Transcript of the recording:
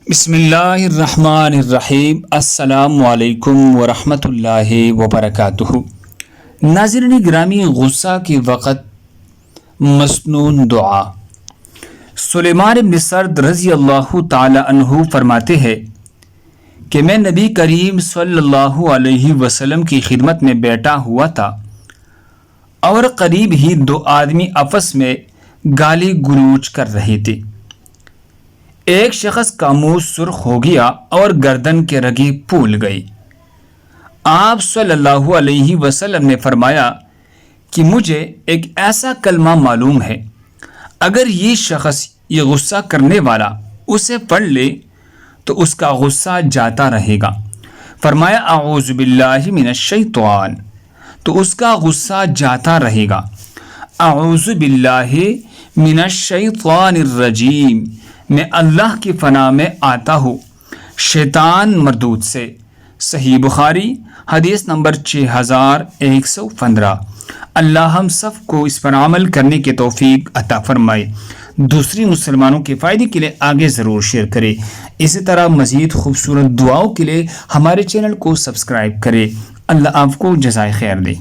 بسم اللہ الرحمن الرحیم۔ السلام علیکم ورحمۃ اللہ وبرکاتہ۔ ناظرین گرامی، غصہ کے وقت مسنون دعا۔ سلیمان بن سرد رضی اللہ تعالی عنہ فرماتے ہیں کہ میں نبی کریم صلی اللہ علیہ وسلم کی خدمت میں بیٹھا ہوا تھا اور قریب ہی دو آدمی آپس میں گالی گلوچ کر رہے تھے۔ ایک شخص کا منہ سرخ ہو گیا اور گردن کے رگیں پھول گئی۔ آپ صلی اللہ علیہ وسلم نے فرمایا کہ مجھے ایک ایسا کلمہ معلوم ہے، اگر یہ شخص، یہ غصہ کرنے والا، اسے پڑھ لے تو اس کا غصہ جاتا رہے گا۔ فرمایا اعوذ باللہ من الشیطان، تو اس کا غصہ جاتا رہے گا۔ اعوذ باللہ من الشیطان الرجیم، میں اللہ کی پناہ میں آتا ہوں شیطان مردود سے۔ صحیح بخاری حدیث نمبر 6115۔ اللہ ہم سب کو اس پر عمل کرنے کی توفیق عطا فرمائے۔ دوسری مسلمانوں کے فائدے کے لیے آگے ضرور شیئر کرے۔ اسی طرح مزید خوبصورت دعاؤں کے لیے ہمارے چینل کو سبسکرائب کرے۔ اللہ آپ کو جزائے خیر دے۔